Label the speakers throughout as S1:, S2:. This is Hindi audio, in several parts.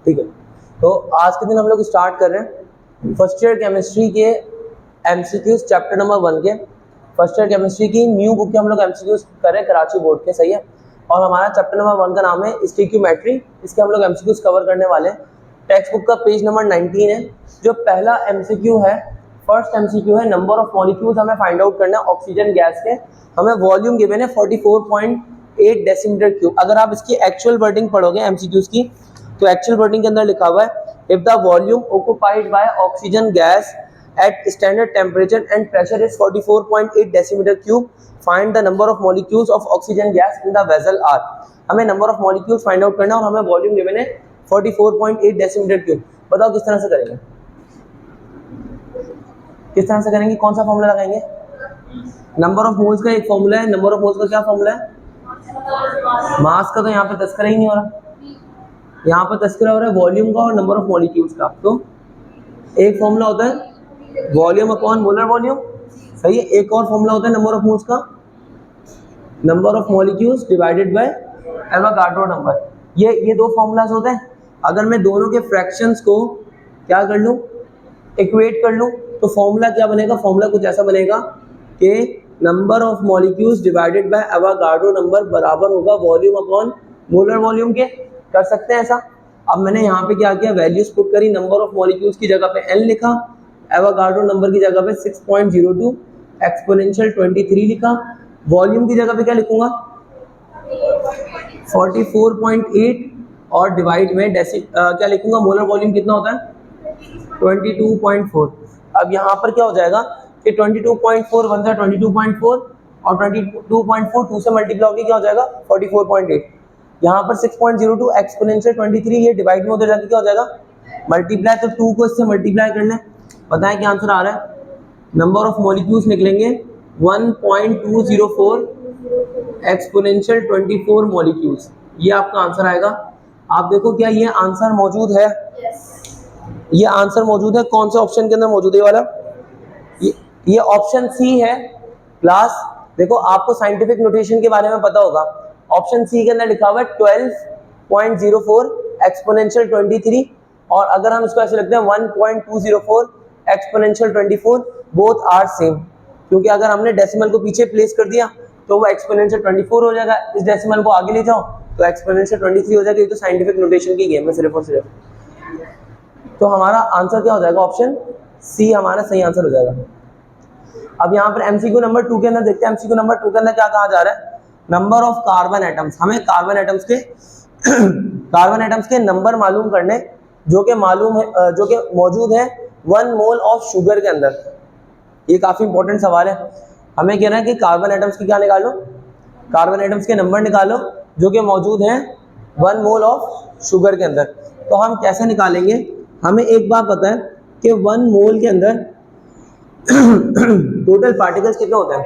S1: ठीक है, तो आज के दिन हम लोग स्टार्ट कर रहे हैं फर्स्ट ईयर केमिस्ट्री के एमसीक्यूज चैप्टर नंबर 1 के। फर्स्ट ईयर केमिस्ट्री की न्यू बुक के हम लोग एमसीक्यूज कर रहे हैं कराची बोर्ड के, सही है। और हमारा चैप्टर नंबर 1 का नाम है स्टिक्योमेट्री। इसके हम लोग एमसीक्यूज कवर करने वाले हैं। टेक्स्ट बुक का पेज नंबर 19 है। जो पहला एमसीक्यू है, फर्स्ट एमसीक्यू है, नंबर ऑफ मॉलिक्यूल्स हमें फाइंड आउट करना है ऑक्सीजन गैस के। हमें वॉल्यूम गिवन है 44.8 डेसीमीटर क्यूब। अगर आप इसकी एक्चुअल वर्डिंग पढ़ोगे एमसीक्यूज की, तो एक्चुअल वर्डिंग के अंदर लिखा हुआ है if the volume occupied by oxygen gas at standard temperature and pressure is 44.8 decimetre cube, find the number of molecules of oxygen gas in the vessel are. हमें number of molecules find out करना है और हमें वॉल्यूम गिवन है 44.8 डेसीमीटर क्यूब। बताओ किस तरह से करेंगे, किस तरह से करेंगे, कौन सा फॉर्मूला लगाएंगे? नंबर ऑफ मोल्स का एक फॉर्मूला है। नंबर ऑफ मोल्स का क्या फॉर्मूला है? मास का तो यहाँ पे तस्करा ही नहीं हो रहा, यहाँ पर तस्करा हो रहा है वॉल्यूम का और नंबर ऑफ मॉलिक्यूल्स का। तो एक फॉर्मूला होता है वॉल्यूम अपॉन मोलर वॉल्यूम, सही है। एक और फॉर्मूला होता है नंबर ऑफ मोल्स का, number of molecules divided by Avogadro number. ये दो फॉर्मूलाज होते हैं। अगर मैं दोनों के फ्रैक्शंस को क्या कर लूँ, इक्वेट कर लूँ, तो फॉर्मूला क्या बनेगा? फॉर्मूला कुछ ऐसा बनेगा कि number of molecules divided by Avogadro number बराबर होगा वॉल्यूम अपॉन मोलर वॉल्यूम के। कर सकते हैं ऐसा। अब मैंने यहाँ पे क्या किया, वैल्यूज पुट करी। नंबर ऑफ मॉलिक्यूल्स की जगह पे n लिखा, एवोगाड्रो नंबर की जगह पे 6.02, एक्सपोनेंशियल 23 लिखा। वॉल्यूम की जगह पे क्या लिखूंगा? 44.8 और डिवाइड में क्या लिखूंगा? मोलर वॉल्यूम कितना होता है? 22.4। अब यहाँ पर क्या हो जाएगा कि 22.4 बनता है 22.4 और 22.4 2 से मल्टीप्लाई होकर क्या हो जाएगा? 44.8। यहाँ पर 6.02 एक्सपोनेंशियल 23, ये डिवाइड में उधर जाके क्या हो जाएगा? मल्टीप्लाई। तो 2 को इससे मल्टीप्लाई कर लें, बताएं क्या आंसर आ रहा है? नंबर ऑफ मॉलिक्यूल्स निकलेंगे 1.204 एक्सपोनेंशियल 24 मॉलिक्यूल्स। ये आपका आंसर आएगा। आप देखो क्या ये आंसर मौजूद है? ये आंसर मौजूद है। कौन से ऑप्शन के अंदर मौजूद है? वाला ये ऑप्शन सी है। क्लास देखो, आपको साइंटिफिक नोटेशन के बारे में पता होगा। ऑप्शन सी के अंदर लिखा हुआ है 12.04 एक्सपोनेंशियल 23, और अगर हम इसको ऐसे लिखते हैं 1.204 एक्सपोनेंशियल 24, बोथ आर सेम। क्योंकि अगर हमने डेसिमल को पीछे प्लेस कर दिया तो वो एक्सपोनेंशियल 24 हो जाएगा। इस डेसिमल को आगे ले जाओ तो एक्सपोनेंशियल 23 हो जाएगा। ये तो साइंटिफिक नोटेशन की गेम है सिर्फ और सिर्फ। तो हमारा आंसर क्या हो जाएगा? ऑप्शन सी हमारा सही आंसर हो जाएगा। अब यहाँ पर एमसीक्यू नंबर 2 के अंदर देखते हैं। एमसीक्यू नंबर 2 के अंदर क्या कहा जा रहा है? Number of carbon atoms. हमें कार्बन एटम्स के नंबर मालूम करने, जो कि मौजूद है 1 मोल ऑफ शुगर के अंदर। ये काफी इंपॉर्टेंट सवाल है। हमें कहना है कि कार्बन एटम्स की क्या निकालो, कार्बन एटम्स के नंबर निकालो जो कि मौजूद हैं 1 मोल ऑफ शुगर के अंदर। तो हम कैसे निकालेंगे? हमें एक बात पता है कि 1 मोल के अंदर टोटल पार्टिकल्स कितने होते हैं?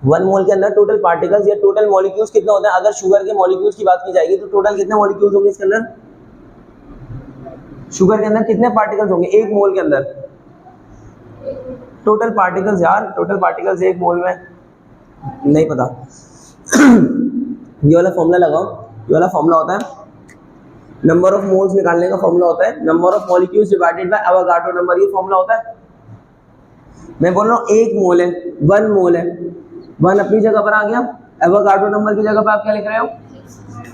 S1: 1 मोल के अंदर टोटल पार्टिकल्स या टोटल मॉलिक्यूल्स कितने होते हैं? अगर शुगर के मॉलिक्यूल्स की बात की जाएगी तो टोटल कितने मॉलिक्यूल्स होंगे इसके अंदर? शुगर के अंदर कितने पार्टिकल्स होंगे 1 मोल के अंदर? टोटल पार्टिकल्स यार, टोटल पार्टिकल्स 1 मोल में नहीं पता। ये वाला फॉर्मूला लगाओ। ये वाला फॉर्मूला होता है नंबर ऑफ मोल्स निकालने का फॉर्मूला होता है number of molecules divided by Avogadro number. ये फॉर्मूला होता है। मैं बोल रहा हूँ 1 मोल है, 1 मोल है, 1 अपनी जगह पर आ गया। एवोगाड्रो नंबर की जगह पर आप क्या लिख रहे हो?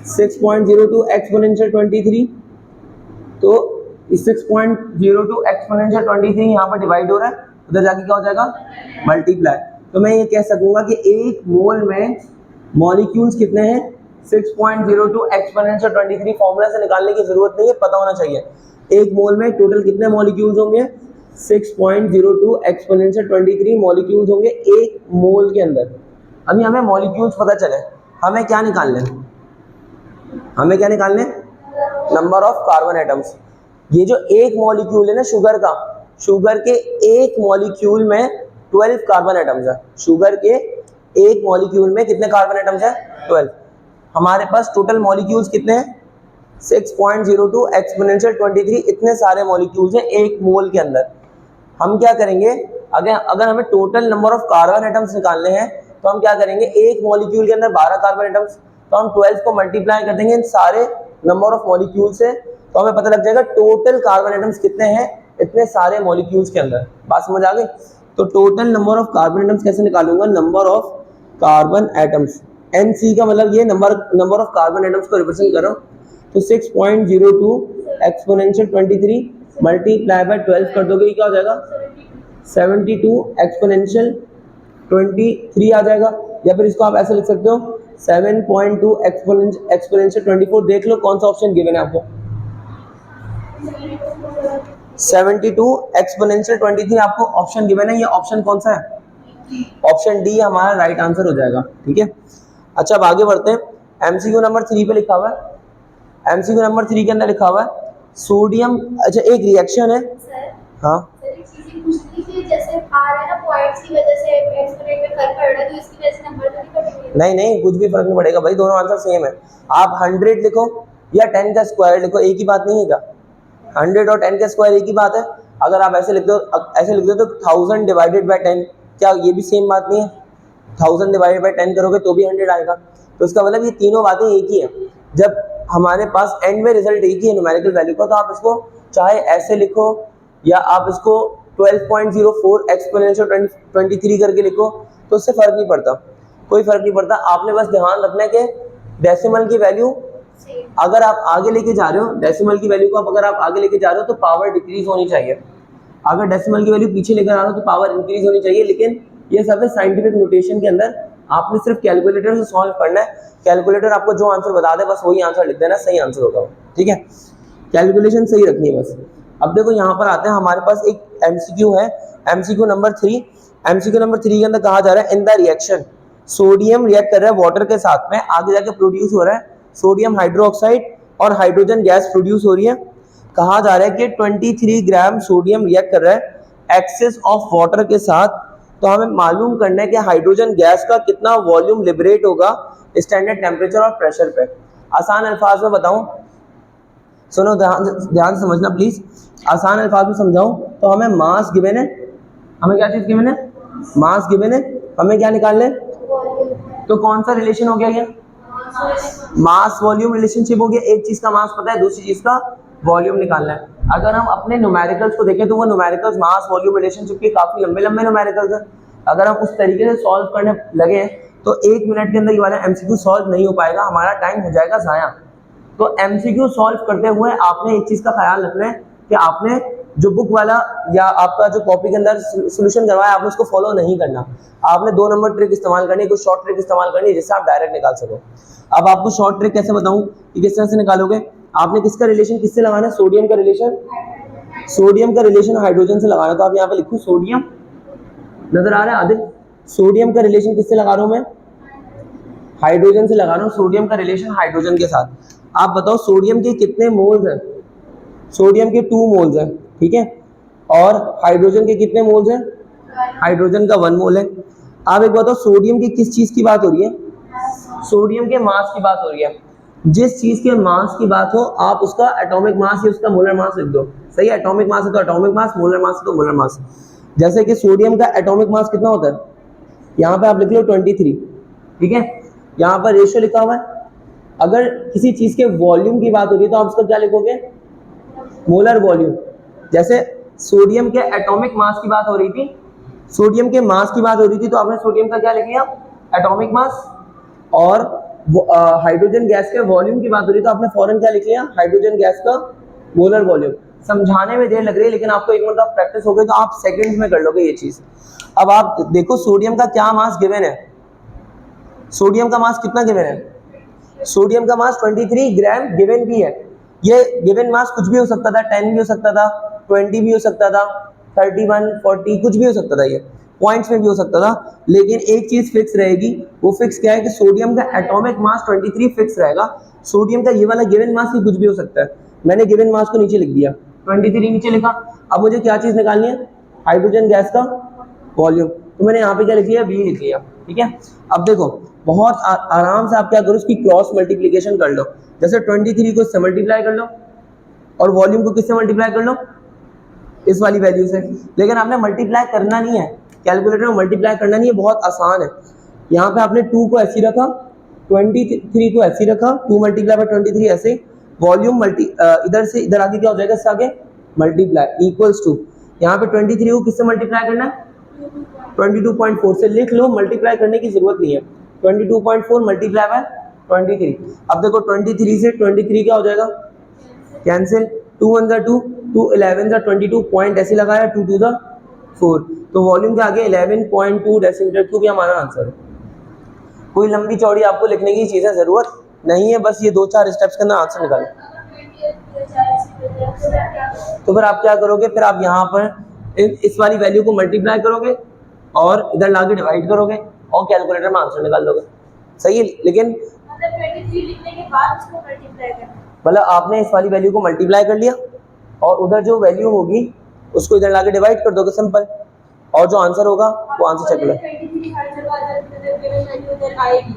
S1: 6.02 एक्सपोनेंशियल 23। तो 6.02 एक्सपोनेंशियल 23 यहाँ पर डिवाइड हो रहा है, उधर जाके क्या हो जाएगा? मल्टीप्लाई। तो मैं ये कह सकूंगा कि 1 मोल में मॉलिक्यूल्स कितने हैं? 6.02 एक्सपोनेंशियल 23। फॉर्मूला से निकालने की जरूरत नहीं है, पता होना चाहिए। 1 मोल में टोटल कितने मॉलिक्यूल्स होंगे? 6.02 एक्सपोनेंशियल 23 मॉलिक्यूल्स होंगे 1 मोल के अंदर। अभी हमें मॉलिक्यूल्स पता चले, हमें क्या निकालने? हमें क्या निकालने? Number of carbon atoms. ये जो 1 मॉलिक्यूल है ना शुगर का, शुगर के 1 मॉलिक्यूल में 12 कार्बन एटम्स है। शुगर के 1 मॉलिक्यूल में कितने कार्बन एटम्स है? 12। हमारे पास टोटल मॉलिक्यूल्स कितने हैं? 6.02 एक्सपोनेंशियल 23। इतने सारे मॉलिक्यूल्स हैं 1 मोल के अंदर। हम क्या करेंगे, अगर हमें total number of carbon atoms निकालने हैं तो हम क्या करेंगे? 1 मॉलिक्यूल के अंदर 12 कार्बन एटम्स, तो हम 12 को मल्टीप्लाई कर देंगे इन सारे नंबर ऑफ मॉलिक्यूल्स है, तो हमें पता लग जाएगा टोटल कार्बन एटम्स कितने हैं इतने सारे मॉलिक्यूल्स के अंदर। बात समझ आ गई? तो total number of carbon atoms कैसे निकालूंगा? Number of carbon atoms, NC का मतलब ये नंबर ऑफ कार्बन एटम्स को रिप्रेजेंट कर रहा हूँ। तो 6.02 एक्सपोनेंशियल 23 मल्टीप्लाई बाय 12 कर दोगे, क्या हो जाएगा? 72 एक्सपोनेंशियल 23 आ जाएगा। या फिर इसको आप ऐसे लिख सकते हो 7.2 एक्सपोनेंशियल 24। देख लो कौन सा ऑप्शन गिवन है आपको। 72 एक्सपोनेंशियल 23 आपको ऑप्शन गिवन है, ये ऑप्शन कौन सा है? ऑप्शन डी हमारा राइट आंसर हो जाएगा। ठीक है, अच्छा अब आगे बढ़ते हैं। MCQ नंबर 3 पे लिखा हुआ है, MCQ नंबर 3 के अंदर लिखा हुआ है सोडियम, अच्छा एक रिएक्शन है
S2: सर,
S1: हाँ
S2: जैसे आ रहा है ना पॉइंट्स की वजह से एक्सपोनेंट में फर्क पड़ रहा है, तो इसकी वजह से नंबर तो नहीं कटेंगे?
S1: नहीं, कुछ भी फर्क नहीं पड़ेगा भाई, दोनों आंसर सेम है। आप 100 लिखो या 10 का स्क्वायर लिखो, एक ही बात नहीं है क्या? 100 और 10 का स्क्वायर एक ही बात है। अगर आप ऐसे लिख दो तो 1000 डिवाइडेड बाय 10, क्या ये भी सेम बात नहीं है? 1000 डिवाइडेड बाय 10 करोगे तो भी 100 आएगा। तो इसका मतलब ये तीनों बातें एक ही है। जब हमारे पास एंड में रिजल्ट एक ही है न्यूमेरिकल वैल्यू का, तो आप इसको चाहे ऐसे लिखो या आप इसको 12.04 एक्सपोनेंशियल 23 करके लिखो, तो उससे फर्क नहीं पड़ता, कोई फर्क नहीं पड़ता। आपने बस ध्यान रखना है कि डेसिमल की वैल्यू अगर आप आगे लेके जा रहे हो, डेसिमल की वैल्यू को अगर आप आगे लेके जा रहे हो तो पावर डिक्रीज होनी चाहिए। अगर डेसिमल की वैल्यू पीछे लेकर आ रहे हो तो पावर इंक्रीज होनी चाहिए। लेकिन ये सब है साइंटिफिक नोटेशन के अंदर, आपने सिर्फ कैलकुलेटर से सॉल्व करना है। कैलकुलेटर आपको जो आंसर बता दे बस वही आंसर लिख देना, सही आंसर होगा। ठीक है, कैलकुलेशन सही रखनी है बस। अब देखो यहाँ पर आते हैं, हमारे पास एक MCQ है, MCQ नंबर 3। MCQ नंबर 3 के अंदर कहा जा रहा है in the reaction sodium react कर रहा है वाटर के साथ में, आगे जाके प्रोड्यूस हो रहा है सोडियम हाइड्रोक्साइड और हाइड्रोजन गैस प्रोड्यूस हो रही है। कहा जा रहा है कि 23 ग्राम सोडियम रिएक्ट कर रहा है एक्सेस ऑफ वाटर के साथ। तो हमें मालूम करना है कि हाइड्रोजन गैस का कितना वॉल्यूम लिबरेट होगा स्टैंडर्ड टेम्परेचर और प्रेशर पे। आसान अल्फाज में बताऊं, सुनो ध्यान से समझना प्लीज। आसान अल्फाज में समझाऊं तो हमें मास गिवन है, हमें क्या चीज गिवन है? मास गिवन है, हमें क्या निकालना है? तो कौन सा रिलेशन हो गया ये? मास वॉल्यूम रिलेशनशिप हो गया। एक चीज का मास पता है, दूसरी चीज का वॉल्यूम निकालना है। अगर हम अपने न्यूमेरिकल्स को देखें तो वो न्यूमेरिकल्स मास वॉल्यूम रिलेशनशिप के काफी लंबे लंबे न्यूमेरिकल्स हैं। अगर हम उस तरीके से सॉल्व करने लगे तो 1 मिनट के अंदर ये वाला MCQ सॉल्व नहीं हो पाएगा, हमारा टाइम हो जाएगा ज़ाया। तो MCQ सॉल्व करते हुए आपने एक चीज का ख्याल रखना है कि आपने जो बुक वाला या आपका जो कॉपी के अंदर सोल्यूशन करवाया आपने उसको फॉलो नहीं करना। आपने 2 नंबर ट्रिक इस्तेमाल करनी है, कुछ शॉर्ट ट्रिक इस्तेमाल करनी है जिससे आप डायरेक्ट निकाल सको। अब आपको शॉर्ट ट्रिक कैसे बताऊं कि किस तरह से निकालोगे? आपने किसका रिलेशन किससे लगाना है? सोडियम का रिलेशन, सोडियम का रिलेशन हाइड्रोजन से लगाना। तो आप यहाँ पे लिखो सोडियम, नजर आ रहा है आदिल? सोडियम का रिलेशन किससे लगा रहा हूं मैं? हाइड्रोजन से लगा रहा हूं। सोडियम का रिलेशन हाइड्रोजन के साथ। आप बताओ सोडियम के कितने मोल्स हैं? सोडियम के 2 मोल्स हैं, ठीक है। और हाइड्रोजन के कितने मोल्स हैं? हाइड्रोजन का 1 मोल है। आप एक बताओ सोडियम की किस चीज की बात हो रही है? सोडियम के मास की बात हो रही है। जिस चीज के मास की बात हो आप उसका एटॉमिक मास या उसका मोलर मास लिख दो। सही है, एटॉमिक मास है तो एटॉमिक मास, मोलर मास है तो मोलर मास। जैसे कि सोडियम का एटॉमिक मास कितना होता है? यहाँ पे आप लिख लो 23, ठीक है। यहाँ पर रेशियो लिखा हुआ है। अगर किसी चीज के वॉल्यूम की बात हो रही है तो आप उसका क्या लिखोगे? Molar volume. जैसे सोडियम के एटॉमिक मास की बात हो रही थी, सोडियम के मास की बात हो रही थी तो आपने सोडियम का क्या लिख लिया? Atomic mass. और हाइड्रोजन गैस के वॉल्यूम की बात हो रही तो आपने फौरन क्या लिख लिया? हाइड्रोजन गैस का मोलर वॉल्यूम। समझाने में देर लग रही है लेकिन आपको एक मिनट प्रैक्टिस हो गई तो आप सेकंड्स में कर लोगे ये चीज। अब आप देखो सोडियम का क्या मास गिवन है? सोडियम का मास कितना गिवन है? सोडियम का मास 23 ग्राम गिवन भी है। ये गिवन मास कुछ भी हो सकता था, 10 भी हो सकता था, 20 भी हो सकता था, 31, 40 कुछ भी हो सकता था, ये पॉइंट्स में भी हो सकता था। लेकिन एक चीज फिक्स रहेगी, वो फिक्स क्या है कि सोडियम का एटॉमिक मास 23 फिक्स रहेगा। सोडियम का ये वाला गिवन मास ही कुछ भी हो सकता है। मैंने गिवन मास को नीचे लिख दिया, 23 नीचे लिखा। अब मुझे क्या चीज निकालनी है? हाइड्रोजन गैस का वॉल्यूम। तो मैंने यहाँ पे क्या लिख लिया? V लिख लिया, ठीक है। अब देखो बहुत आराम से आप क्या करो, उसकी क्रॉस मल्टीप्लीकेशन कर लो। जैसे 23 को इससे मल्टीप्लाई कर लो और वॉल्यूम को किससे मल्टीप्लाई कर लो? इस वाली वैल्यू से। लेकिन आपने मल्टीप्लाई करना नहीं है, कैलकुलेटर में मल्टीप्लाई करना नहीं है, बहुत आसान है। यहाँ पे आपने 2 को ऐसे रखा, 23 को ऐसे रखा, 2 मल्टीप्लाई बाय 23 ऐसे। वॉल्यूम मल्टी इधर से इधर आगे क्या हो जाएगा, इससे आगे मल्टीप्लाई इक्वल्स टू, यहाँ पे 23 को किससे मल्टीप्लाई करना है, 22.4 से लिख लो, मल्टीप्लाई करने की जरूरत नहीं है, 22.4 मल्टीप्लाई बाय 23। अब देखो 23 से 23 क्या हो जाएगा, कैंसिल, 2 1 2, 2 11 22, पॉइंट ऐसे लगाया, 2 2 4, तो वॉल्यूम के आगे 11.2 डेसीमीटर क्यूब, ये हमारा आंसर है। कोई लंबी चौड़ी आपको लिखने की चीज़ें जरूरत नहीं है, बस ये 2-4 स्टेप्स के अंदर आंसर निकालो। तो फिर आप क्या करोगे, फिर आप यहाँ पर इस वाली वैल्यू को मल्टीप्लाई करोगे और इधर लाके डिवाइड करोगे और कैलकुलेटर में आंसर निकाल दोगे, सही है। लेकिन
S2: मतलब 23 लिखने के बाद उसको मल्टीप्लाई करना,
S1: मतलब आपने इस वाली वैल्यू को मल्टीप्लाई कर लिया और उधर जो वैल्यू होगी उसको इधर लाके डिवाइड कर दोगे, सिंपल, और जो आंसर होगा वो आंसर चेक लो।
S2: 23 हर जगह वैल्यू उधर आएगी,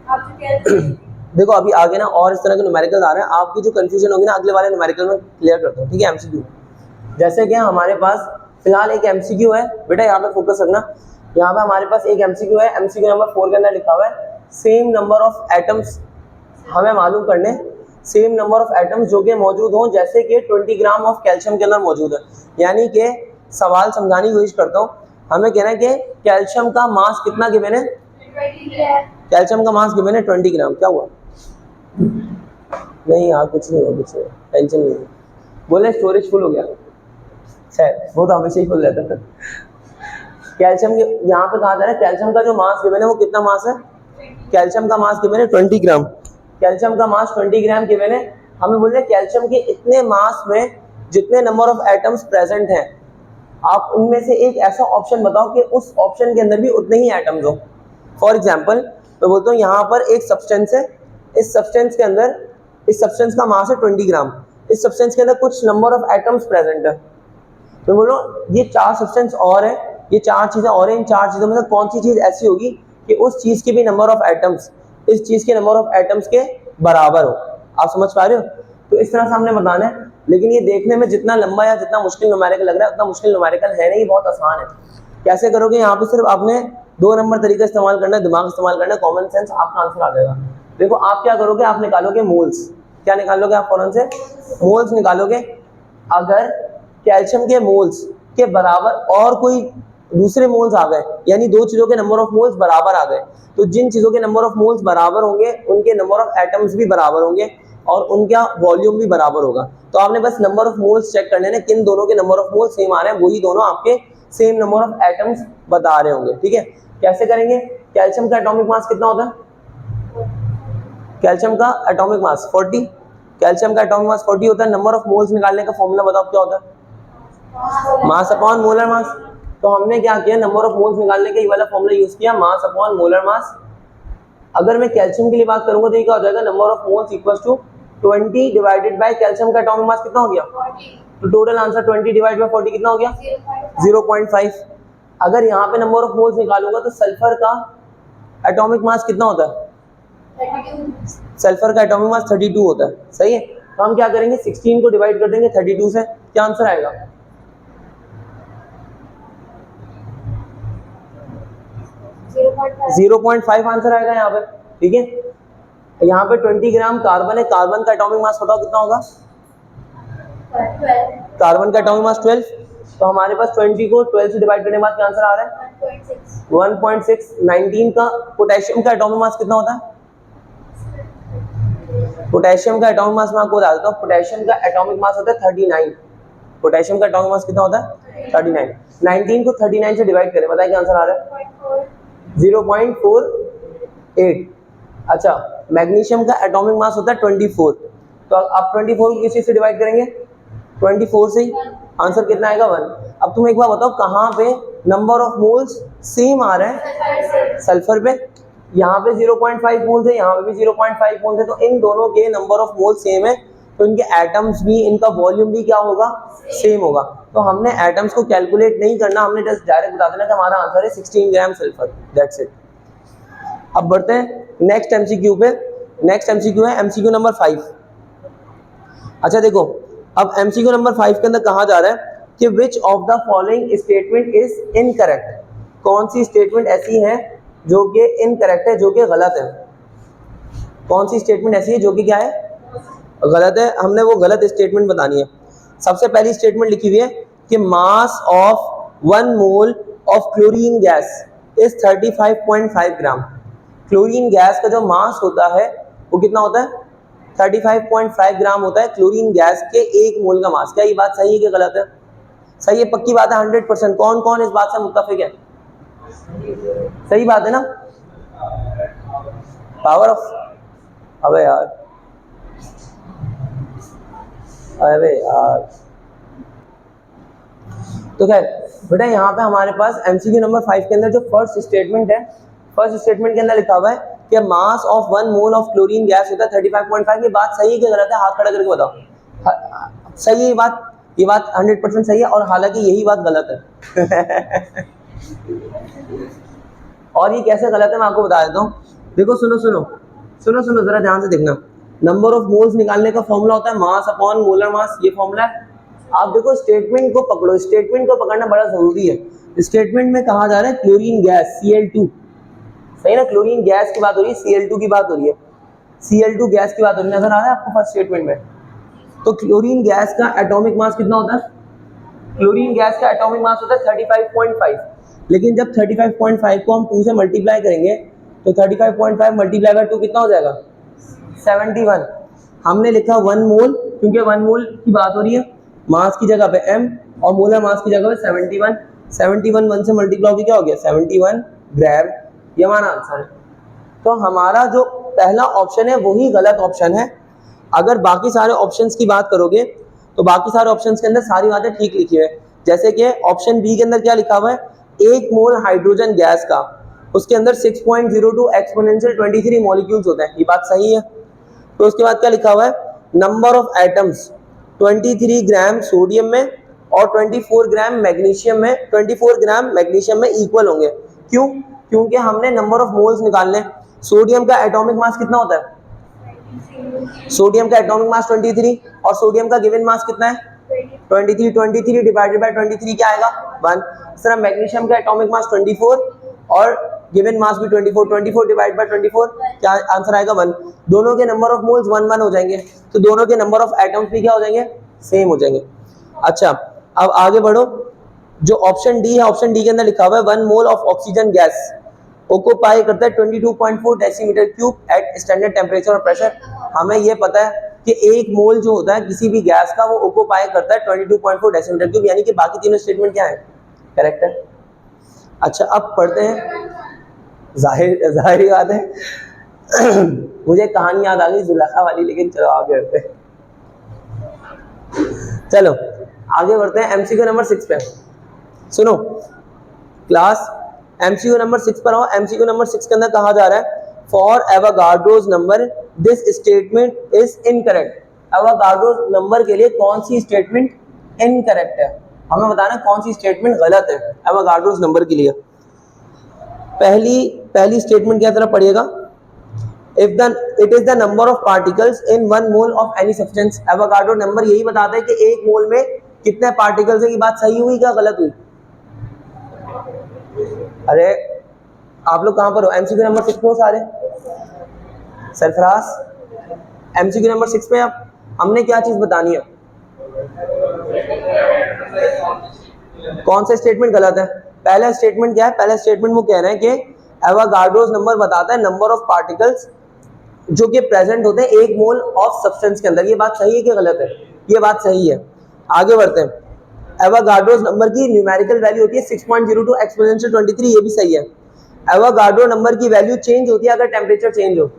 S2: आप जो कह रहे हैं।
S1: देखो अभी आगे ना और इस तरह के न्यूमेरिकल आ रहे हैं, आपकी जो कंफ्यूजन होगी ना अगले वाले न्यूमेरिकल में क्लियर करता हूँ, ठीक है। एमसीक्यू, जैसे कि हमारे पास फिलहाल एक एमसीक्यू है बेटा, यहाँ पे फोकस रखना। यहाँ पे हमारे पास एक एमसीक्यू है, एमसीक्यू नंबर 4 के अंदर लिखा हुआ है सेम नंबर ऑफ एटम्स हमें मालूम करने, सेम नंबर ऑफ एटम्स जो कि मौजूद हों, जैसे कि 20 ग्राम ऑफ कैल्शियम के अंदर मौजूद है। यानी कि सवाल समझाने की कोशिश करता हूँ, हमें कहना है कि कैल्शियम का मास कितना गिवन है, कैल्शियम का मास गिवन है 20 ग्राम। क्या हुआ, नहीं यार कुछ नहीं हुआ, कुछ नहीं, टेंशन नहीं है। बोले स्टोरेज फुल हो गया, शायद वो तो हमेशा ही फुल रहता है। कैल्शियम के यहाँ पे कहा जा रहा है कैल्शियम का जो मास गिवन है वो कितना मास है, कैल्शियम का मास गिवन है 20 ग्राम, कैल्शियम का मास 20 ग्राम गिवन है। हमें बोल रहे हैं कैल्शियम के इतने मास में जितने नंबर ऑफ एटम्स प्रेजेंट हैं, आप उनमें से एक ऐसा ऑप्शन बताओ कि उस ऑप्शन के अंदर भी उतने ही एटम्स हो। फॉर एग्जाम्पल मैं बोलता हूँ यहाँ पर एक सब्सटेंस है, इस सब्सटेंस के अंदर, इस सब्सटेंस का मास है 20 ग्राम, इस सब्सटेंस के अंदर कुछ नंबर ऑफ एटम्स प्रेजेंट है। तो बोलो ये 4 सब्सटेंस और है, ये 4 चीज़ें और हैं, इन 4 चीज़ों में से कौन सी चीज़ ऐसी होगी कि उस चीज़ के भी नंबर ऑफ एटम्स इस चीज़ के नंबर ऑफ एटम्स के बराबर हो। आप समझ पा रहे हो? तो इस तरह से हमने बताना है, लेकिन ये देखने में जितना लंबा या जितना मुश्किल न्यूमेरिकल लग रहा है उतना मुश्किल न्यूमेरिकल है नहीं, बहुत आसान है। कैसे करोगे, यहाँ पे सिर्फ आपने 2 नंबर तरीका इस्तेमाल करना है, दिमाग इस्तेमाल करना है, कॉमन सेंस, आपका आंसर आ जाएगा। देखो आप क्या करोगे, आप निकालोगे मोल्स। क्या निकालोगे आप फौरन से, मोल्स निकालोगे। अगर कैल्शियम के मोल्स के बराबर और कोई दूसरे मोल्स आ गए, यानी 2 चीज़ों के नंबर ऑफ मोल्स बराबर आ गए, तो जिन चीज़ों के नंबर ऑफ मोल्स बराबर होंगे उनके नंबर ऑफ एटम्स भी बराबर होंगे और उनका वॉल्यूम भी बराबर होगा। तो आपने बस नंबर ऑफ मोल्स चेक करने हैं, किन दोनों के नंबर ऑफ मोल्स सेम आ रहे हैं, वही दोनों आपके सेम नंबर ऑफ एटम्स बता रहे होंगे, ठीक है। कैसे करेंगे, कैल्शियम का एटॉमिक मास कितना होता है, कैल्शियम का एटॉमिक मास 40, कैल्शियम का एटॉमिक मास 40 होता है। नंबर ऑफ मोल्स निकालने का फॉर्मूला बताओ क्या होता है, मास अपॉन मोलर मास। तो हमने क्या किया, नंबर ऑफ मोल्स निकालने के ये वाला फॉर्मूला यूज किया, मास अपॉन मोलर मास। अगर मैं कैल्शियम के लिए बात करूंगा तो ये क्या हो जाएगा, number of moles equals to 20 divided by calcium का एटॉमिक मास कितना हो गया
S2: 40,
S1: तो टोटल आंसर 20 डिवाइड बाय 40 कितना हो गया 0.5। अगर यहाँ पे नंबर ऑफ मोल्स निकालूंगा तो सल्फर का एटॉमिक मास कितना होता है,
S2: 32,
S1: सल्फर का एटॉमिक मास 32 होता है, सही है। तो हम क्या करेंगे, 16 को डिवाइड कर देंगे 32 से, क्या आंसर आएगा 0.5 आंसर आएगा यहाँ पे, ठीक है। यहाँ पे 20 ग्राम कार्बन है, कार्बन का एटॉमिक मास बताओ कितना होगा,
S2: 12,
S1: कार्बन का एटॉमिक मास 12। तो हमारे पास 20 को 12 से डिवाइड करने के बाद क्या आंसर आ रहा है 1.6। 19 का पोटेशियम का एटॉमिक मास कितना होता है, पोटेशियम का एटॉमिक मास मैं आपको बता देता हूँ, पोटेशियम का एटॉमिक मास होता है 39। पोटेशियम का एटॉमिक मास कितना होता है 39। 19 को 39 से डिवाइड करें, बताइए क्या आंसर आ रहा है 0.48। अच्छा, मैग्नीशियम का एटॉमिक मास होता है 24। तो आप 24 को किस चीज से डिवाइड करेंगे 24 से ही, आंसर कितना आएगा 1। अब तुम एक बार बताओ कहाँ पे नंबर ऑफ मोल्स सेम आ रहे हैं, सल्फर पे। यहाँ पे 0.5 मोल्स है, यहाँ पे भी 0.5 मोल्स है, तो इन दोनों के नंबर ऑफ मोल्स सेम है, तो इनके एटम्स भी, इनका वॉल्यूम भी क्या होगा, सेम होगा। तो हमने एटम्स को कैलकुलेट नहीं करना, हमने जस्ट डायरेक्ट बता देना कि हमारा आंसर है 16 ग्राम सल्फर, दैट्स इट। अब बढ़ते हैं नेक्स्ट एमसीक्यू पे। नेक्स्ट एमसीक्यू है एमसीक्यू नंबर 5। अच्छा देखो, अब एमसीक्यू नंबर 5 के अंदर कहा जा रहा है कि which of the following statement is incorrect. कौन सी स्टेटमेंट ऐसी है जो कि इनकरेक्ट है, जो कि गलत है। कौन सी स्टेटमेंट ऐसी है जो कि क्या है, गलत है, हमने वो गलत स्टेटमेंट बतानी है। सबसे पहली स्टेटमेंट लिखी हुई है कि mass of 1 mole of chlorine gas is 35.5 gram. Chlorine gas का जो मास होता है वो कितना होता है? 35.5 ग्राम होता है क्लोरीन गैस के 1 मोल का मास। क्या ये बात सही है कि गलत है? सही है, पक्की बात है, 100%। कौन कौन इस बात से मुत्तफिक है? सही बात है ना? पावर ऑफ, अबे यार, अबे यार। तो खैर बेटा यहाँ पे हमारे पास एमसीक्यू नंबर 5 के अंदर जो फर्स्ट स्टेटमेंट है, फर्स्ट स्टेटमेंट के अंदर लिखा हुआ है कि mass of 1 mole of chlorine gas होता है 35.5। ये बात सही है कि गलत है? हाथ खड़ा करके बताओ। सही है ये बात 100% सही है, और हालांकि यही बात गलत है। और ये कैसे गलत है मैं आपको बता देता हूँ। देखो सुनो जरा ध्यान से देखना। नंबर ऑफ मोल्स निकालने का फॉर्मूला होता है मास अपॉन मोलर मास, ये फॉर्मूला है। आप देखो स्टेटमेंट को पकड़ो, स्टेटमेंट को पकड़ना बड़ा जरूरी है। स्टेटमेंट में कहा जा रहा है क्लोरीन गैस Cl2, सही ना? क्लोरीन गैस की बात हो रही है, Cl2 की बात हो रही है, Cl2 गैस की बात हो रही है। नजर आ रहा है आपको फर्स्ट स्टेटमेंट में? तो क्लोरीन गैस का एटॉमिक मास कितना होता है? क्लोरीन गैस का एटॉमिक मास होता है 35.5। लेकिन जब 35.5 को हम 2 से मल्टीप्लाई करेंगे तो 35.5 मल्टीप्लाई बाय 2 कितना हो जाएगा? 71। हमने लिखा 1 मोल, क्योंकि 1 मोल की बात हो रही है, मास की जगह पे m और मोलर मास की जगह पे 71। 71 1 से मल्टीप्लाई होकर क्या हो गया? 71 ग्राम। ये हमारा आंसर है। तो हमारा जो पहला ऑप्शन है वही गलत ऑप्शन है। अगर बाकी सारे ऑप्शंस की बात करोगे तो बाकी सारे ऑप्शंस के अंदर सारी बातें ठीक लिखी है। जैसे कि ऑप्शन बी के अंदर क्या लिखा हुआ है? 1 मोल हाइड्रोजन गैस का, उसके अंदर 6.02 एक्सपोनेंशियल 23 मॉलिक्यूल्स होते हैं। ये बात सही है। तो उसके बाद क्या लिखा हुआ है? Number of atoms 23 gram sodium में और 24 ग्राम मैग्नीशियम में, 24 ग्राम मैग्नीशियम में इक्वल होंगे। क्यों? क्योंकि हमने नंबर ऑफ मोल्स निकालने। सोडियम का एटॉमिक मास कितना होता है? सोडियम का एटॉमिक मास 23, और सोडियम का गिवन मास कितना है? 23। 23 डिवाइडेड बाय 23 क्या आएगा? 1। इस तरह मैग्नीशियम का एटॉमिक मास 24 और गिवन मास भी 24। 24 डिवाइड बाय 24 क्या आंसर आएगा? 1। दोनों के नंबर ऑफ मोल्स 1 1 हो जाएंगे, तो दोनों के नंबर ऑफ एटम्स भी क्या हो जाएंगे? सेम हो जाएंगे। अच्छा, अब आगे बढ़ो। जो ऑप्शन डी है, ऑप्शन डी के अंदर लिखा हुआ है 1 mole of oxygen gas occupy करता है 22.4 decimetre cube at standard temperature और प्रेशर। हमें यह पता है कि 1 मोल जो होता है किसी भी गैस का वो ऑक्यूपाई करता है 22.4 डेसीमीटर क्यूब, यानी कि बाकी तीनों स्टेटमेंट क्या है? करेक्ट है। अच्छा, अब पढ़ते हैं। जाहिर बात है मुझे एक कहानी याद आ गई जुलेखा वाली, लेकिन चलो आगे बढ़ते हैं। चलो आगे बढ़ते हैं एमसीक्यू नंबर 6 पे। सुनो क्लास, एमसीक्यू नंबर 6 पर आओ। एमसीक्यू नंबर 6 के अंदर कहा जा रहा है for Avogadro's number this statement is incorrect. Avogadro's number के लिए कौन सी स्टेटमेंट इनकरेक्ट है? हमें बताना कौन सी स्टेटमेंट गलत है एवोगाड्रोस नंबर के लिए। पहली स्टेटमेंट क्या तरह पढ़िएगा? If the it is the number of particles in 1 mole of any substance. Avogadro number यही बताता है कि 1 मोल में कितने पार्टिकल्स है। ये बात सही हुई क्या गलत हुई? अरे आप लोग कहां पर हो? एमसीक्यू नंबर 6 पे हो सारे? सरफराज, एमसीक्यू नंबर 6 पे अब हमने क्या चीज बतानी है? कौन सा स्टेटमेंट गलत है? पहला स्टेटमेंट क्या है? पहला स्टेटमेंट वो कह रहे हैं कि एवोगाड्रोस नंबर बताता है नंबर ऑफ पार्टिकल्स जो कि प्रेजेंट होते हैं 1 मोल ऑफ सब्सटेंस के अंदर। ये बात सही है कि गलत है? ये बात सही है। आगे बढ़ते हैं। एवोगाड्रोस नंबर की न्यूमेरिकल वैल्यू होती है 6.02 एक्सपोनेंशियल 23, ये भी सही है। एवोगाड्रो नंबर की वैल्यू चेंज होती है अगर टेम्परेचर चेंज हो।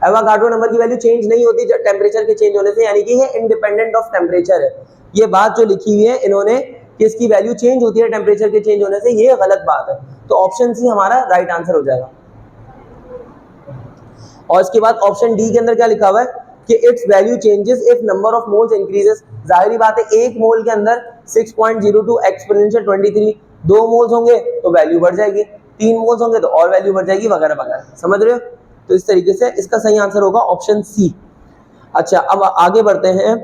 S1: एवोगाड्रो नंबर की वैल्यू चेंज नहीं होती जब टेम्परेचर के चेंज होने से, यानी कि ये इंडिपेंडेंट ऑफ टेम्परेचर है। ये बात जो लिखी हुई है इन्होंने कि इसकी वैल्यू चेंज होती है टेम्परेचर के चेंज होने से, ये गलत बात है। तो ऑप्शन सी हमारा राइट आंसर हो जाएगा। और इसके बाद ऑप्शन डी के अंदर क्या लिखा हुआ है कि it's value changes if number of moles increases. जाहिर बात है 1 मोल के अंदर 6.02 एक्सपोनेंशियल 23, 2 मोल्स होंगे तो वैल्यू बढ़ जाएगी, 3 मोल्स होंगे तो और वैल्यू बढ़ जाएगी, वगैरह वगैरह। समझ रहे हो? तो इस तरीके से इसका सही आंसर होगा ऑप्शन सी। अच्छा, अब आगे बढ़ते हैं।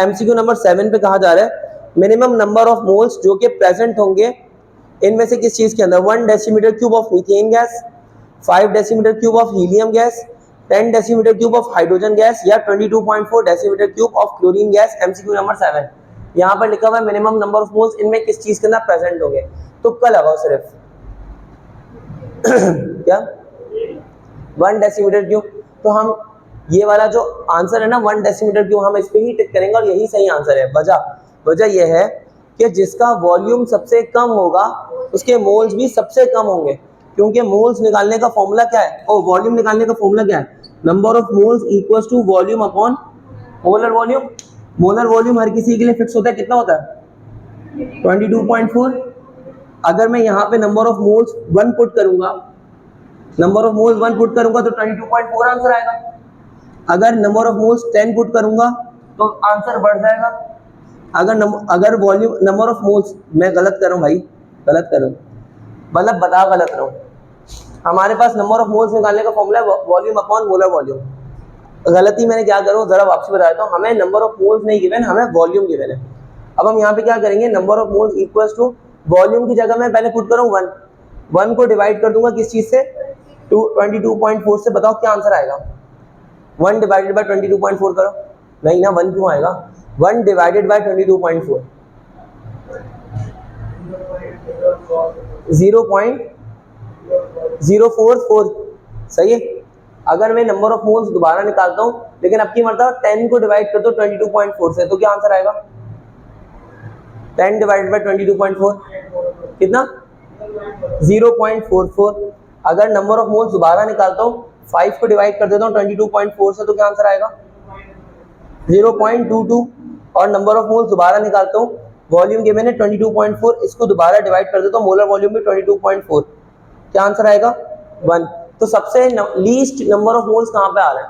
S1: एमसीक्यू नंबर 7 पे कहा जा रहा है मिनिमम नंबर ऑफ मोल्स जो कि प्रेजेंट होंगे इनमें से किस चीज के अंदर? 1 decimetre cube of methane gas, 5 decimetre cube of helium gas, 10 decimetre cube of hydrogen gas या 22.4 decimetre cube of chlorine gas. MCQ number 7, यहाँ पर लिखा हुआ है मिनिमम नंबर ऑफ मोल्स इनमें किस चीज के अंदर प्रेजेंट होंगे। तुक्का लगाओ सिर्फ क्या 1 डेसीमीटर क्यूब। तो हम ये वाला जो आंसर है ना 1 डेसीमीटर क्यूब, हम इस पे ही टिक करेंगे और यही सही आंसर है। वजह यह है कि जिसका वॉल्यूम सबसे कम होगा उसके मोल्स भी सबसे कम होंगे, क्योंकि मोल्स निकालने का फॉर्मूला क्या है, और वॉल्यूम निकालने का फॉर्मूला क्या है, number of moles equals to volume upon molar volume. Molar volume हर किसी के लिए फिक्स होता है, कितना होता है 22.4। अगर मैं यहाँ पे नंबर ऑफ मोल्स 1 पुट करूंगा, नंबर ऑफ मोल्स 1 पुट करूंगा तो 22.4 आंसर आएगा। अगर नंबर ऑफ मोल्स 10 पुट करूंगा तो आंसर बढ़ जाएगा। अगर वॉल्यूम नंबर ऑफ मोल्स, मैं गलत कर रहा हूँ भाई, गलत कर रहा हूँ, मतलब बता गलत रहा हूँ। हमारे पास नंबर ऑफ मोल्स निकालने का फॉर्मूला है वॉल्यूम अपॉन मोलर वॉल्यूम। गलती मैंने क्या करूँ जरा वापसी बताता हूँ, हमें नंबर ऑफ मोल्स नहीं गिवन, हमें वॉल्यूम गिवन है। अब हम यहाँ पे क्या करेंगे, number of moles equals to volume की जगह मैं पहले पुट करूँ 1 को डिवाइड कर दूंगा किस चीज से, 22.4 से। बताओ क्या आंसर आएगा, 1 डिवाइडेड बाय 22.4 करो, नहीं ना 1 क्यों आएगा, 1 डिवाइडेड बाय 22.4 0.044 सही है। अगर मैं नंबर ऑफ मोल्स दोबारा निकालता हूं, लेकिन अब की मरतबा 10 को डिवाइड कर दो 22.4 से, तो क्या आंसर आएगा 10 डिवाइडेड बाय 22.4 कितना 0.44। अगर नंबर ऑफ मोल्स दोबारा निकालता हूं, 5 को डिवाइड कर देता हूं 22.4 से, तो क्या आंसर आएगा 0.22। और नंबर ऑफ मोल्स दोबारा निकालता हूं, वॉल्यूम के मैंने 22.4, इसको दोबारा डिवाइड कर देता हूं, मोलर वॉल्यूम भी 22.4, क्या आंसर आएगा 1। तो सबसे लीस्ट नंबर ऑफ मोल्स कहां पे आ रहा है,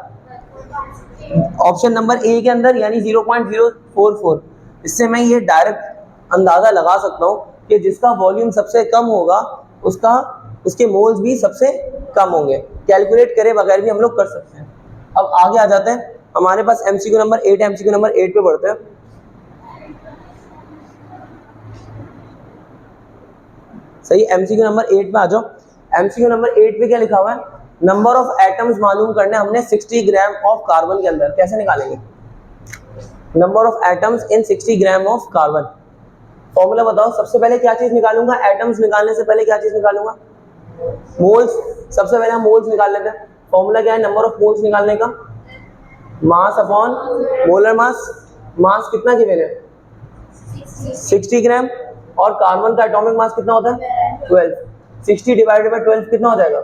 S1: ऑप्शन नंबर ए के अंदर, यानी 0.044। इससे मैं ये डायरेक्ट अंदाजा लगा सकता हूं कि जिसका वॉल्यूम सबसे कम होगा उसके मोल्स भी सबसे कम होंगे। कैलकुलेट करे बगैर भी हम लोग कर सकते हैं। अब आगे आ जाते हैं, हमारे पास एमसीक्यू नंबर 8, एमसीक्यू नंबर 8 पे बढ़ते हैं। सही, एमसीक्यू नंबर 8 पे आ जाओ। एमसीक्यू नंबर 8 पे क्या लिखा हुआ है, नंबर ऑफ एटम्स मालूम करने हमने 60 ग्राम ऑफ कार्बन के अंदर, कैसे निकालेंगे number of atoms in 60 gram of carbon. Formula बताओ, सबसे पहले क्या चीज निकालूंगा, एटम्स निकालने से पहले क्या चीज निकालूंगा, मोल्स। सबसे पहले हम मोल्स निकाल लेते हैं। फॉर्मूला क्या है नंबर ऑफ मोल्स निकालने का, मास अपॉन मोलर मास। मास कितना गिवन है 60 ग्राम, और कार्बन का एटॉमिक मास कितना होता है 12। 60 डिवाइडेड बाय 12 कितना हो जाएगा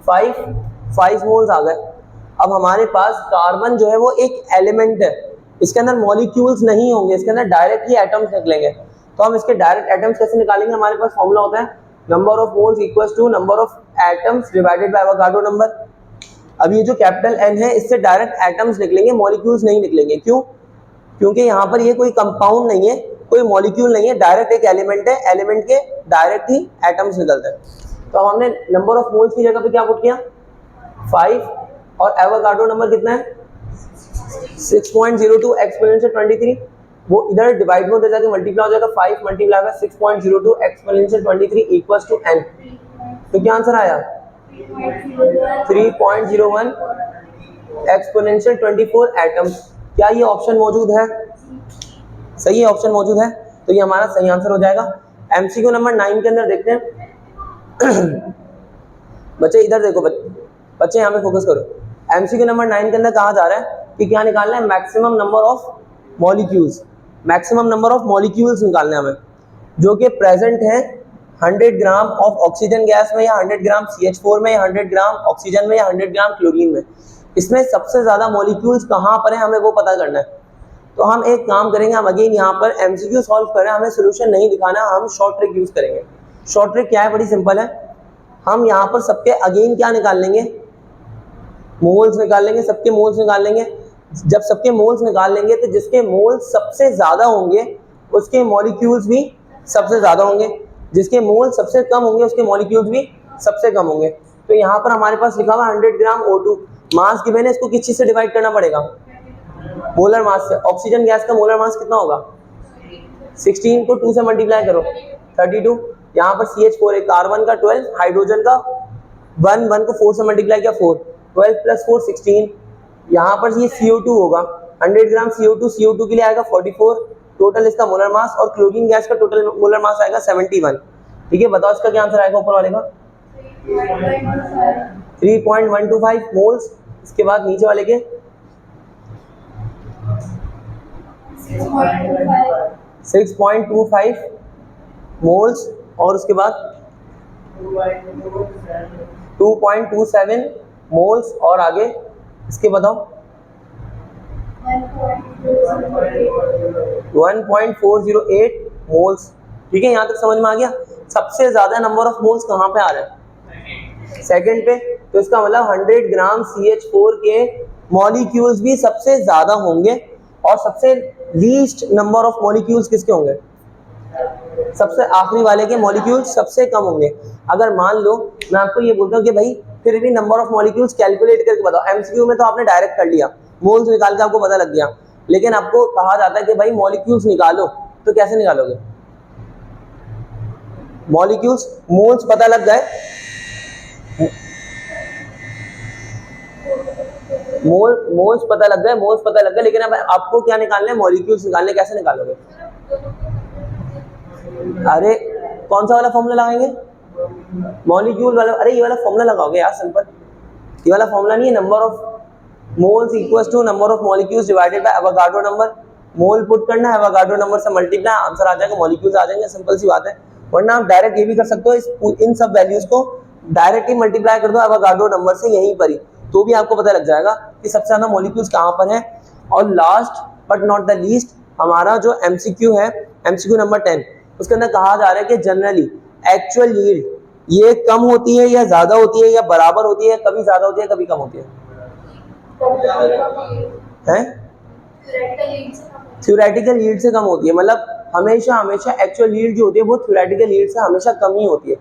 S1: 5 मोल्स आ गए। अब हमारे पास कार्बन जो है वो एक एलिमेंट है, इसके अंदर मॉलिक्यूल्स नहीं होंगे, इसके अंदर डायरेक्ट ही एटम्स निकलेंगे। तो हम इसके डायरेक्ट एटम्स कैसे निकालेंगे, हमारे पास फॉर्मूला होता है number of moles equals to number of atoms divided by Avogadro number. अब ये जो कैपिटल एन है, इससे डायरेक्ट एटम्स निकलेंगे, मॉलिक्यूल्स नहीं निकलेंगे। क्यों, क्योंकि यहाँ पर ये कोई कंपाउंड नहीं है, कोई मॉलिक्यूल नहीं है, डायरेक्ट एक एलिमेंट है, एलिमेंट के डायरेक्ट ही एटम्स निकलते हैं। तो हमने नंबर ऑफ मोल्स की जगह पे क्या पुट किया 5, और एवोगाड्रो नंबर कितना है 6.02 एक्सपोनेंशियल 23, वो इधर डिवाइड में उधर जाके मल्टीप्लाई हो जाएगा, 5 मल्टीप्लाई होगा 6.02 एक्सपोनेंशियल 23 इक्वल्स टू n। तो क्या आंसर आया 3.01 एक्सपोनेंशियल 24 एटम्स। क्या ये ऑप्शन मौजूद है, सही है ऑप्शन मौजूद है, तो ये हमारा सही आंसर हो जाएगा। एमसीक्यू नंबर 9 के अंदर देखते हैं बच्चे इधर देखो, बच्चे यहाँ पे फोकस करो। एमसीक्यू नंबर 9 के अंदर कहा जा रहा है कि क्या निकालना है, maximum number of molecules. Maximum number of molecules निकालने हमें जो कि प्रेजेंट है 100 ग्राम ऑफ ऑक्सीजन गैस में, या 100 ग्राम CH4 में, या 100 ग्राम ऑक्सीजन में, या 100 ग्राम क्लोरीन में। इसमें सबसे ज्यादा मॉलिक्यूल्स कहाँ पर है हमें वो पता करना है। तो हम एक काम करेंगे, हम अगेन यहाँ पर एमसीक्यू सॉल्व करें, हमें सोल्यूशन नहीं दिखाना, हम शॉर्ट ट्रिक यूज करेंगे। शॉर्ट ट्रिक क्या है, बड़ी सिंपल है। हम यहाँ पर सबके अगेन क्या निकाल लेंगे, मोल्स निकाल लेंगे, सबके मोल्स निकाल लेंगे। जब सबके मोल्स निकाल लेंगे तो जिसके मोल्स सबसे ज्यादा होंगे उसके मॉलिक्यूल्स भी सबसे ज्यादा होंगे, जिसके मोल्स सबसे कम होंगे उसके मॉलिक्यूल्स भी सबसे कम होंगे। तो यहाँ पर हमारे पास लिखा हुआ 100 ग्राम O2, मास गिवन है, इसको किस चीज से डिवाइड करना पड़ेगा, मोलर मास से। ऑक्सीजन गैस का मोलर मास कितना होगा 16 को 2 से मल्टीप्लाई करो 32। यहाँ पर CH4 है, कार्बन का 12, हाइड्रोजन का 1 को 4 से मल्टीप्लाई किया 4, 12 प्लस 4 16, यहाँ पर ये CO2 होगा 100 ग्राम CO2 के लिए आएगा 44 टोटल इसका मोलर मास, और क्लोरीन गैस का टोटल मोलर मास आएगा 71। ठीक है, बताओ इसका क्या आंसर आएगा ऊपर वाले का? 3.125 मोल्स। इसके बाद नीचे वाले के 6.25 मोल्स, और उसके बाद 2.27 मोल्स, और आगे इसके बताओ 1.408 मोल्स। ठीक है, यहाँ तक समझ में आ गया? सबसे ज्यादा नंबर ऑफ मोल्स कहाँ पे आ रहा है? सेकंड पे। तो इसका मतलब 100 ग्राम CH4 के मॉलिक्यूल्स भी सबसे ज्यादा होंगे, और सबसे लीस्ट नंबर ऑफ मॉलिक्यूल्स किसके होंगे? सबसे आखिरी वाले के मॉलिक्यूल्स सबसे कम होंगे। अगर मान लो मैं आपको ये बोलता हूँ कि भाई फिर भी नंबर ऑफ मॉलिक्यूल्स कैलकुलेट करके बताओ, MCQ में तो आपने डायरेक्ट कर लिया, मोल्स निकाल के आपको पता लग गया, लेकिन आपको कहा जाता है कि भाई मॉलिक्यूल्स निकालो, तो कैसे निकालोगे? मॉलिक्यूल्स मोल्स पता लग गए, मोल्स पता लग गए, लेकिन अब आपको क्या निकालना है? मॉलिक्यूल्स निकालने। कैसे निकालोगे? अरे कौन सा वाला फॉर्मूला लगाएंगे? मॉलिक्यूल वाला। अरे ये वाला फॉर्मूला लगाओगे यार, सिंपल। ये वाला फॉर्मूला नहीं है, number of moles equals to number of molecules divided by Avogadro number. Mole put करना है, एवोगाड्रो नंबर से मल्टीप्लाई, आंसर आ जाएगा, मॉलिक्यूल्स आ जाएंगे, सिंपल सी बात है। वरना आप डायरेक्ट ये भी कर सकते हो, इन सब वैल्यूज को डायरेक्टली मल्टीप्लाई कर दो एवोगाड्रो नंबर से यहीं पर ही, तो भी आपको पता लग जाएगा कि सबसे ज्यादा मॉलिक्यूल्स कहाँ पर है। और last but not the least हमारा जो MCQ है, MCQ नंबर 10, उसके अंदर कहा जा रहा है कि जनरली एक्चुअल यील्ड ये कम होती है या ज्यादा होती है या बराबर होती है? कभी ज्यादा होती है, कभी कम होती है? थ्योरेटिकल यील्ड से कम होती है। मतलब हमेशा एक्चुअल यील्ड जो होती है वो थ्योरेटिकल यील्ड से हमेशा कम ही होती है।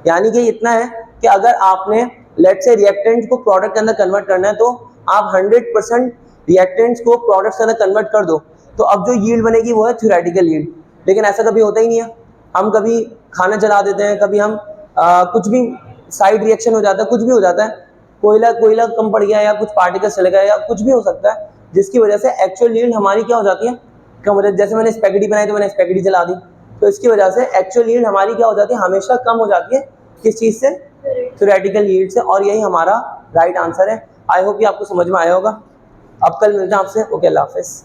S1: यानी कि इतना है कि अगर आपने लेट्स से रिएक्टेंट को प्रोडक्ट के अंदर कन्वर्ट करना है, तो आप 100% रिएक्टेंट्स को प्रोडक्ट के अंदर कन्वर्ट कर दो, तो अब जो यील्ड बनेगी वो है थ्योरेटिकल यील्ड। लेकिन ऐसा कभी होता ही नहीं है। हम कभी खाना जला देते हैं, कभी हम कुछ भी साइड रिएक्शन हो जाता है, कुछ भी हो जाता है, कोयला कम पड़ गया या कुछ पार्टिकल चले गए या कुछ भी हो सकता है, जिसकी वजह से एक्चुअल यील्ड हमारी क्या हो जाती है, कम हो जाती है। जैसे मैंने स्पैगेटी बनाई तो मैंने स्पैगेटी जला दी, तो इसकी वजह से एक्चुअल यील्ड हमारी क्या हो जाती है? हमेशा कम हो जाती है। किस चीज से? थ्योरेटिकल यील्ड से। और यही हमारा राइट आंसर है। आई होप ये आपको समझ में आया होगा। अब कल मिलते हैं आपसे। ओके, अल्लाह हाफिज।